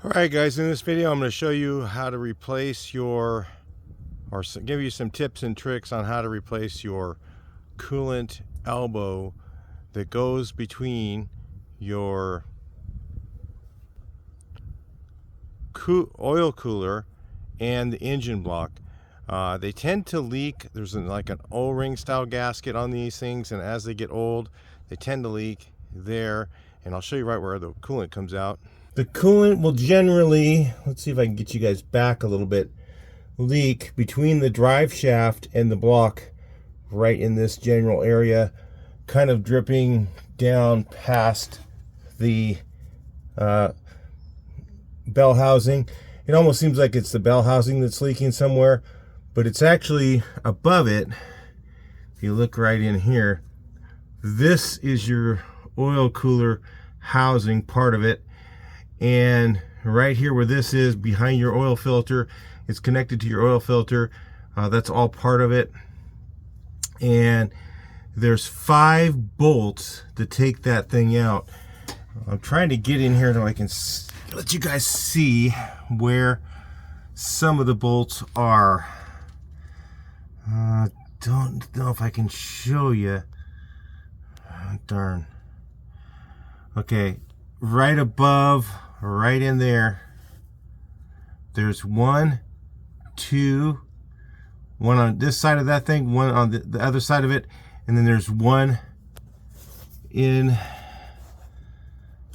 Alright guys, in this video I'm going to show you how to replace your, or give you some tips and tricks on how to replace your coolant elbow that goes between your oil cooler and the engine block. They tend to leak. There's like an O-ring style gasket on these things, and as they get old they tend to leak there, and I'll show you right where the coolant comes out. The coolant will generally, let's see if I can get you guys back a little bit, leak between the drive shaft and the block, right in this general area, kind of dripping down past the bell housing. It almost seems like it's the bell housing that's leaking somewhere, but it's actually above it. If you look right in here, this is your oil cooler housing, part of it. And right here where this is, behind your oil filter, it's connected to your oil filter. That's all part of it. And there's 5 bolts to take that thing out. I'm trying to get in here so I can let you guys see where some of the bolts are. Don't know if I can show you. Darn. Okay, right above, right in there, there's 1, 2, one on this side of that thing, one on the other side of it, and then there's one in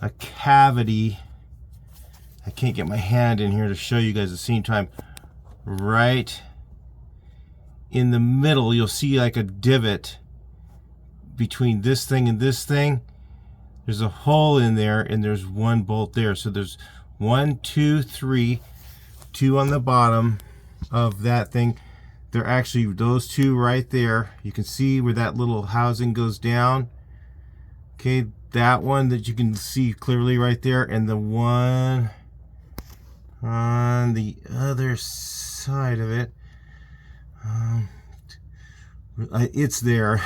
a cavity. I can't get my hand in here to show you guys at the same time. Right in the middle, you'll see like a divot between this thing and this thing. There's a hole in there, and there's 1 bolt there. So there's 1, 2, 3, 2 on the bottom of that thing. They're actually those 2 right there. You can see where that little housing goes down. Okay, that one that you can see clearly right there, and the one on the other side of it. It's there.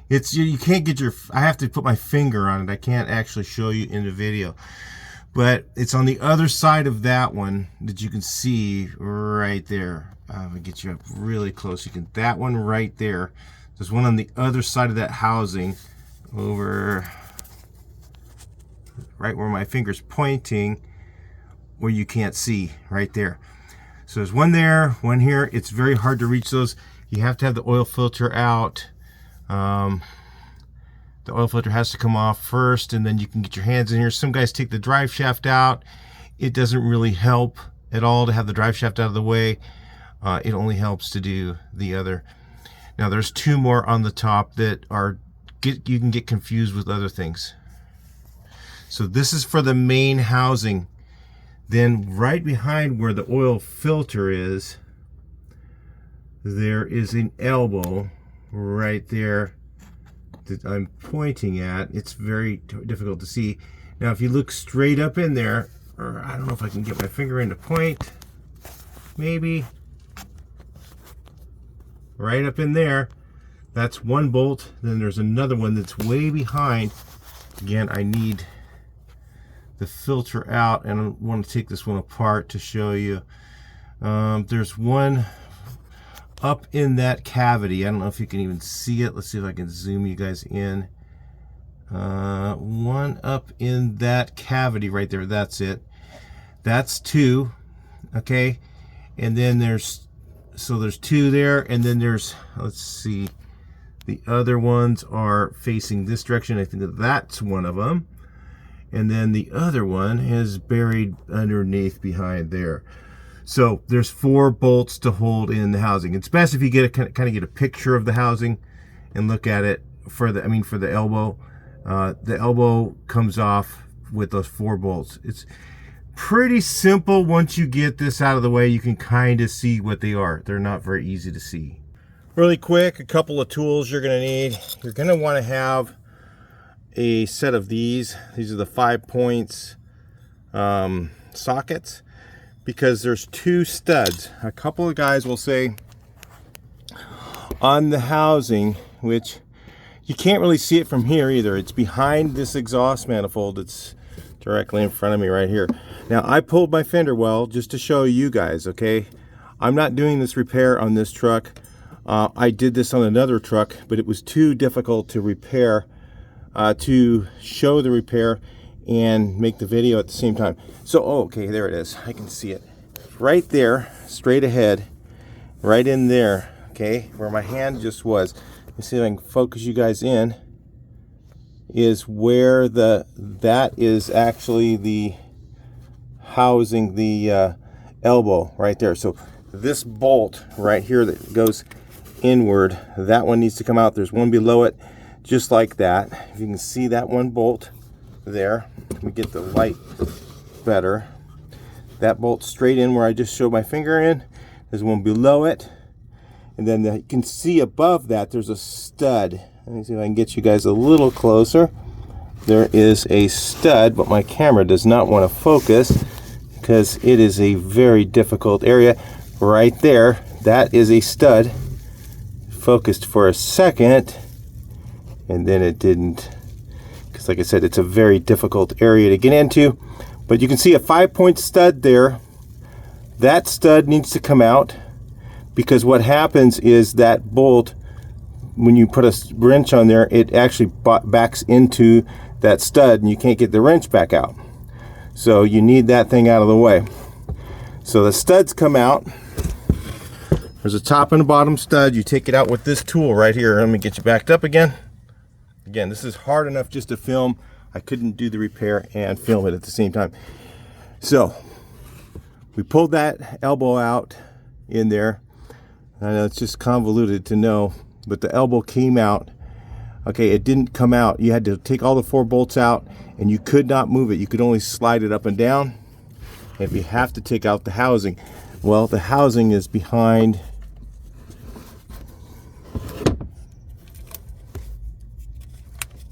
It's, you can't get your, I have to put my finger on it. I can't actually show you in the video, but it's on the other side of that one that you can see right there. I'm gonna get you up really close. You can, that one right there. There's one on the other side of that housing, over right where my finger's pointing, where you can't see, right there. So there's one there, one here. It's very hard to reach those. You have to have the oil filter out. The oil filter has to come off first, and then you can get your hands in here. Some guys take the drive shaft out. It doesn't really help at all to have the drive shaft out of the way. It only helps to do the other. Now there's 2 more on the top that are, you can get confused with other things. So this is for the main housing. Then right behind where the oil filter is, there is an elbow right there that I'm pointing at. It's very difficult to see. Now if you look straight up in there, or I don't know if I can get my finger in to point, maybe right up in there, that's 1 bolt. Then there's another one that's way behind. Again, I need the filter out, and I want to take this one apart to show you. There's one up in that cavity. I don't know if you can even see it. Let's see if I can zoom you guys in. One up in that cavity right there. That's it. That's 2. Okay, and then there's 2 there, and then there's, let's see, the other ones are facing this direction. I think that's one of them, and then the other one is buried underneath behind there. So there's 4 bolts to hold in the housing. It's best if you get a kind of get a picture of the housing and look at it for the, for the elbow. The elbow comes off with those 4 bolts. It's pretty simple. Once you get this out of the way, you can kind of see what they are. They're not very easy to see. Really quick, a couple of tools you're going to need. You're going to want to have a set of these. These are the 5 points sockets, because there's 2 studs. A couple of guys will say on the housing, which you can't really see it from here either. It's behind this exhaust manifold. It's directly in front of me right here. Now I pulled my fender well just to show you guys, okay? I'm not doing this repair on this truck. I did this on another truck, but it was too difficult to repair, to show the repair and make the video at the same time. So, oh, okay, there it is. I can see it. Right there, straight ahead, right in there, okay, where my hand just was. Let me see if I can focus you guys in, is where that is actually the housing, the elbow right there. So this bolt right here that goes inward, that one needs to come out. There's one below it just like that. If you can see that one bolt there, let me get the light better. That bolt straight in where I just showed my finger in. There's one below it, and then you can see above that there's a stud. Let me see if I can get you guys a little closer. There is a stud, but my camera does not want to focus because it is a very difficult area. Right there, that is a stud. Focused for a second, and then it didn't, because like I said, it's a very difficult area to get into. But you can see a 5-point stud there. That stud needs to come out, because what happens is that bolt, when you put a wrench on there, it actually backs into that stud and you can't get the wrench back out. So you need that thing out of the way. So the studs come out. There's a top and a bottom stud. You take it out with this tool right here. Let me get you backed up again. Again, this is hard enough just to film. I couldn't do the repair and film it at the same time. So we pulled that elbow out in there. I know it's just convoluted to know, but the elbow came out. Okay, it didn't come out. You had to take all the 4 bolts out, and you could not move it. You could only slide it up and down. If you have to take out the housing, well, the housing is behind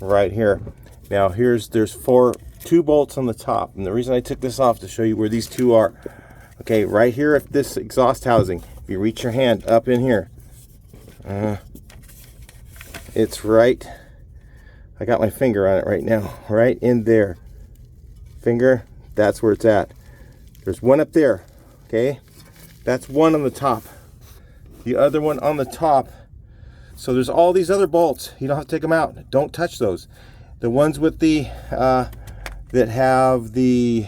right here. Now there's 2 bolts on the top, and the reason I took this off to show you where these 2 are. Okay, right here, if this exhaust housing, if you reach your hand up in here, it's right, I got my finger on it right now, right in there. Finger, that's where it's at. There's one up there, okay? That's one on the top. The other one on the top. So there's all these other bolts. You don't have to take them out. Don't touch those. The ones with the, that have the,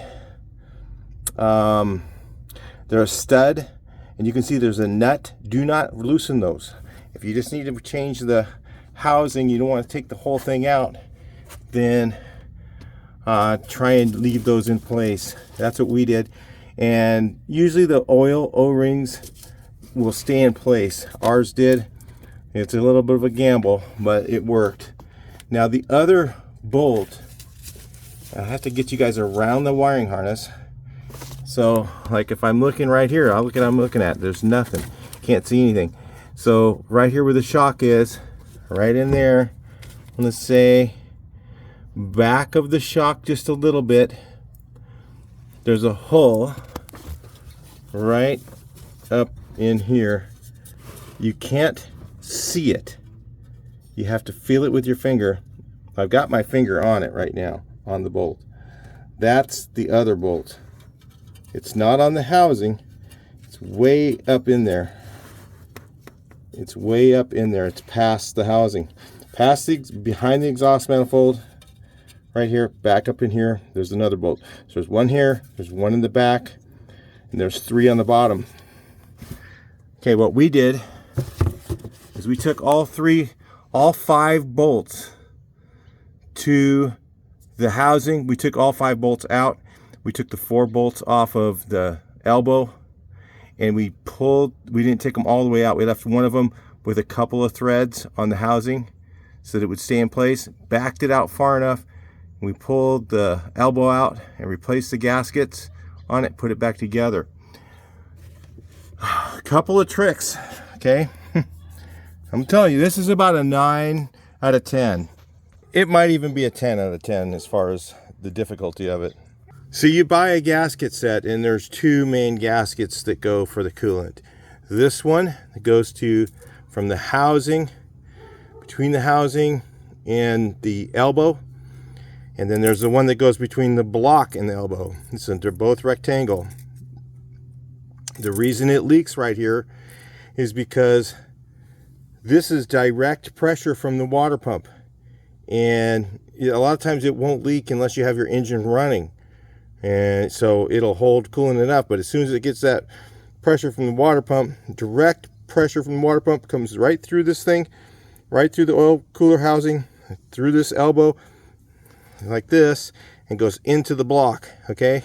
they're a stud, and you can see there's a nut. Do not loosen those. If you just need to change the housing, you don't want to take the whole thing out, then try and leave those in place. That's what we did. And usually the oil O-rings will stay in place. Ours did. It's a little bit of a gamble, but it worked. Now the other bolt, I have to get you guys around the wiring harness. So like if I'm looking right here, I'll look at what I'm looking at. There's nothing. Can't see anything. So right here where the shock is, right in there, I'm gonna say back of the shock just a little bit, there's a hole right up in here. You can't see it. You have to feel it with your finger. I've got my finger on it right now, on the bolt. That's the other bolt. It's not on the housing. It's way up in there. It's way up in there. It's past the housing. Past the, behind the exhaust manifold. Right here, back up in here, there's another bolt. So there's one here, there's one in the back, and there's 3 on the bottom. Okay, what we did is we took all 5 bolts to the housing. We took all 5 bolts out. We took the 4 bolts off of the elbow, and we didn't take them all the way out. We left one of them with a couple of threads on the housing so that it would stay in place. Backed it out far enough. We pulled the elbow out and replaced the gaskets on it, put it back together. A couple of tricks, okay? I'm telling you, this is about a 9 out of 10. It might even be a 10 out of 10 as far as the difficulty of it. So you buy a gasket set, and there's 2 main gaskets that go for the coolant. This one that goes to from the housing, between the housing and the elbow, And then there's the one that goes between the block and the elbow. So they're both rectangle. The reason it leaks right here is because this is direct pressure from the water pump. And a lot of times it won't leak unless you have your engine running. And so it'll hold cooling enough. But as soon as it gets that pressure from the water pump, direct pressure from the water pump comes right through this thing, right through the oil cooler housing, through this elbow, like this, and goes into the block, okay?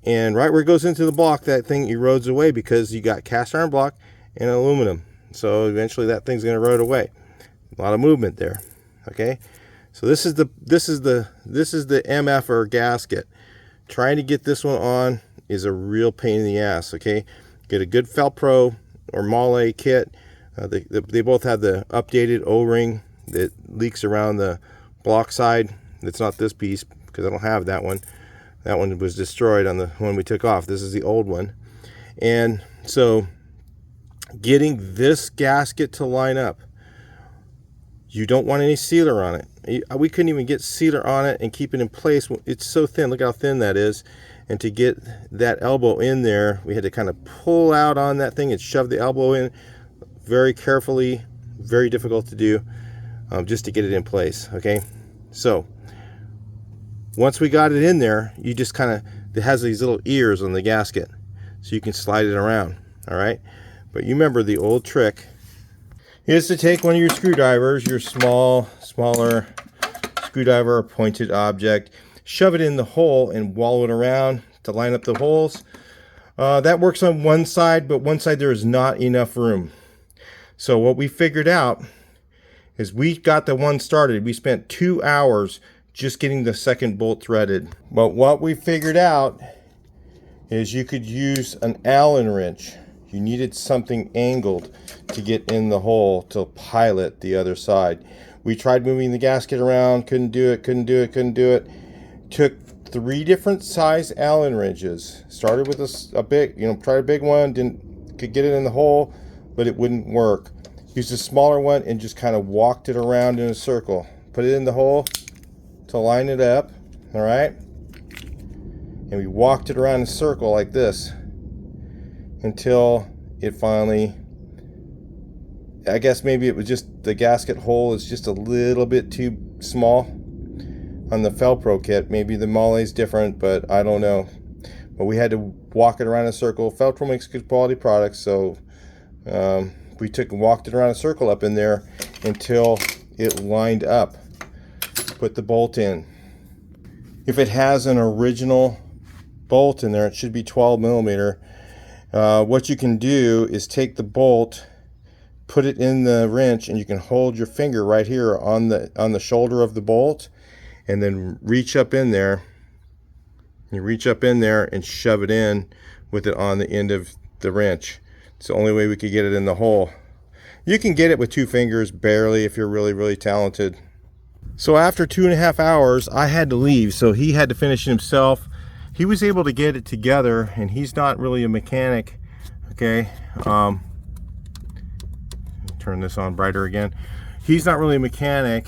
And right where it goes into the block, that thing erodes away because you got cast iron block and aluminum. So eventually that thing's going to erode away. A lot of movement there, okay? So this is the MF or gasket. Trying to get this one on is a real pain in the ass, okay? Get a good Felpro or Mole kit. They both have the updated O-ring that leaks around the block side. It's not this piece because I don't have that one. That one was destroyed on the one we took off. This is the old one. And so getting this gasket to line up, you don't want any sealer on it. We couldn't even get sealer on it and keep it in place. It's so thin. Look how thin that is. And to get that elbow in there, we had to kind of pull out on that thing and shove the elbow in very carefully. Very difficult to do, just to get it in place, okay? So once we got it in there, you just kind of, it has these little ears on the gasket, so you can slide it around, all right? But you remember the old trick is to take one of your screwdrivers, your smaller screwdriver or pointed object, shove it in the hole and wallow it around to line up the holes. That works on one side, but one side there is not enough room. So what we figured out is we got the one started. We spent 2 hours just getting the second bolt threaded. But what we figured out is you could use an Allen wrench. You needed something angled to get in the hole to pilot the other side. We tried moving the gasket around, couldn't do it. Took 3 different size Allen wrenches. Started with a big, tried a big one, could get it in the hole, but it wouldn't work. Used a smaller one and just kind of walked it around in a circle. Put it in the hole to line it up, all right? And we walked it around in a circle like this until it finally, I guess maybe it was just the gasket hole is just a little bit too small on the Felpro kit. Maybe the Mole is different, but I don't know. But we had to walk it around in a circle. Felpro makes good quality products, so we walked it around a circle up in there until it lined up. Put the bolt in. If it has an original bolt in there, it should be 12 millimeter. What you can do is take the bolt, put it in the wrench, and you can hold your finger right here on the shoulder of the bolt, and then reach up in there. You reach up in there and shove it in with it on the end of the wrench. It's the only way we could get it in the hole. You can get it with 2 fingers, barely, if you're really, really talented. So after 2.5 hours, I had to leave, so he had to finish it himself. He was able to get it together, and he's not really a mechanic, okay? Turn this on brighter again. He's not really a mechanic,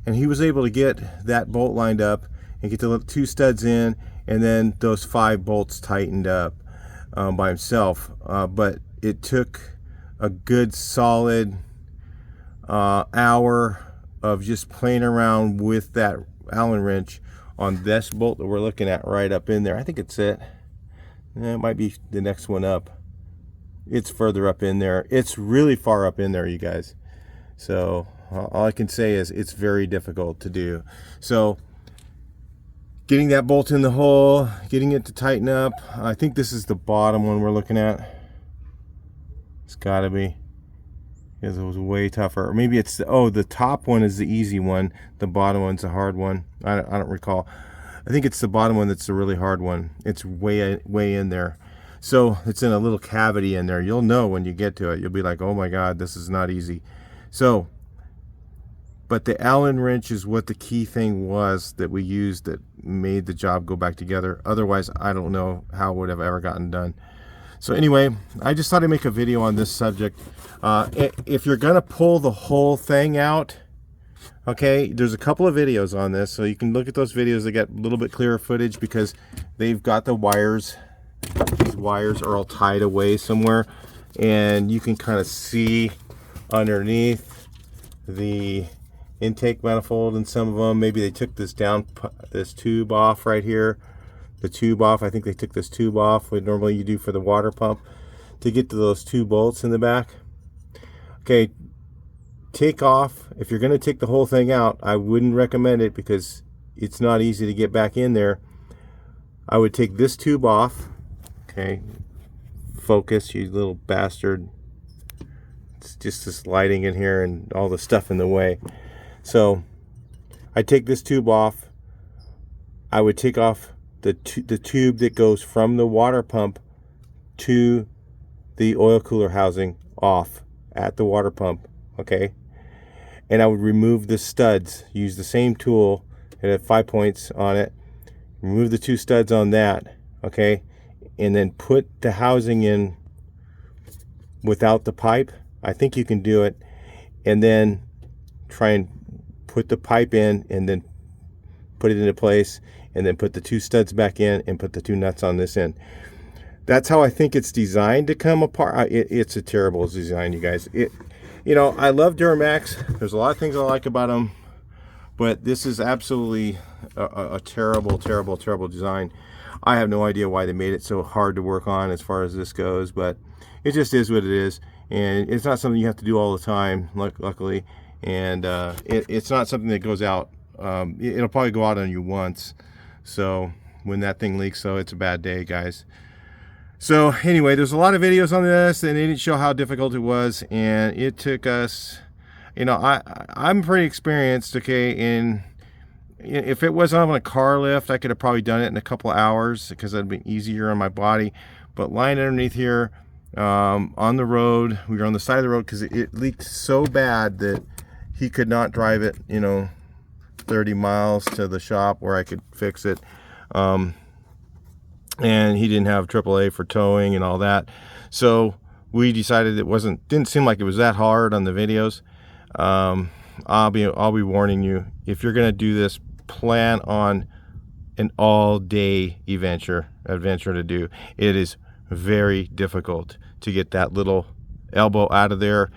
and he was able to get that bolt lined up and get the 2 studs in, and then those 5 bolts tightened up by himself. But it took a good solid hour of just playing around with that Allen wrench on this bolt that we're looking at right up in there. I think it's it. It might be the next one up. It's further up in there. It's really far up in there, you guys. So all I can say is it's very difficult to do. So getting that bolt in the hole, getting it to tighten up. I think this is the bottom one we're looking at. It's gotta be, because it was way tougher. Or maybe it's the top one is the easy one, the bottom one's the hard one. I don't recall. I think it's the bottom one that's the really hard one. It's way in there. So it's in a little cavity in there. You'll know when you get to it. You'll be like, oh my God, this is not easy. So, but the Allen wrench is what the key thing was that we used that made the job go back together. Otherwise, I don't know how it would have ever gotten done. So anyway, I just thought I'd make a video on this subject. If you're gonna pull the whole thing out, Okay, there's a couple of videos on this, so you can look at those videos. They get a little bit clearer footage because they've got the wires. These wires are all tied away somewhere, and you can kind of see underneath the intake manifold in some of them. Maybe they took this tube off right here. The tube off. I think they took this tube off, what normally you do for the water pump, to get to those 2 bolts in the back. Okay, take off. If you're going to take the whole thing out, I wouldn't recommend it because it's not easy to get back in there. I would take this tube off. Okay, focus, you little bastard. It's just this lighting in here and all the stuff in the way. So I take this tube off. I would take off the tube that goes from the water pump to the oil cooler housing off at the water pump. Okay, and I would remove the studs. Use the same tool. It had 5 points on it. Remove the 2 studs on that. Okay, and then put the housing in without the pipe. I think you can do it, and then try and put the pipe in and then put it into place, and then put the 2 studs back in and put the 2 nuts on this end. That's how I think it's designed to come apart. It's a terrible design, you guys. You know, I love Duramax. There's a lot of things I like about them, but this is absolutely a terrible, terrible, terrible design. I have no idea why they made it so hard to work on as far as this goes, but it just is what it is, and it's not something you have to do all the time, luckily, and it's not something that goes out. It'll probably go out on you once, so when that thing leaks, so it's a bad day, guys. So anyway, there's a lot of videos on this, and they didn't show how difficult it was, and it took us, you know, I'm pretty experienced, okay, in if it wasn't on a car lift, I could have probably done it in a couple of hours because that'd be easier on my body. But lying underneath here on the road, we were on the side of the road because it leaked so bad that he could not drive it, you know, 30 miles to the shop where I could fix it. And he didn't have AAA for towing and all that. So we decided didn't seem like it was that hard on the videos. I'll be warning you, if you're going to do this, plan on an all-day adventure to do. It is very difficult to get that little elbow out of there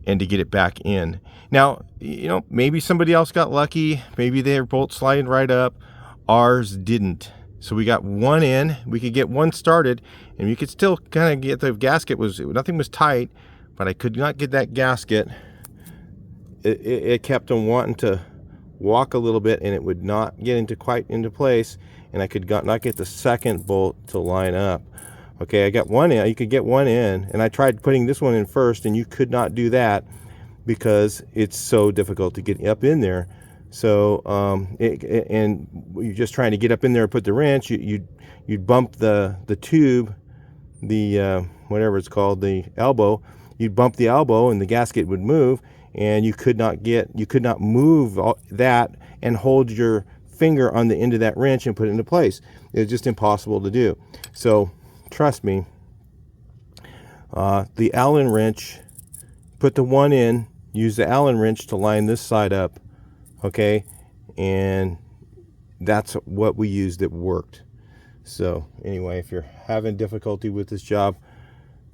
and to get it back in. Now, you know, maybe somebody else got lucky. Maybe they were both sliding right up. Ours didn't. So we got one in. We could get one started, and we could still kind of get the gasket. Nothing was tight, but I could not get that gasket. It kept on wanting to walk a little bit, and it would not get quite into place, and I could not get the second bolt to line up. Okay, I got one in. You could get one in, and I tried putting this one in first, and you could not do that because it's so difficult to get up in there. So and you're just trying to get up in there and put the wrench, you'd bump the tube, the whatever it's called, the elbow. You'd bump the elbow and the gasket would move, and you could not move that and hold your finger on the end of that wrench and put it into place. It's just impossible to do. So trust me, the Allen wrench, put the one in, use the Allen wrench to line this side up, okay, and that's what we used that worked. So anyway, if you're having difficulty with this job,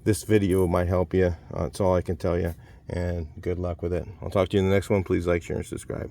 this video might help you. That's all I can tell you, and good luck with it. I'll talk to you in the next one. Please like, share, and subscribe.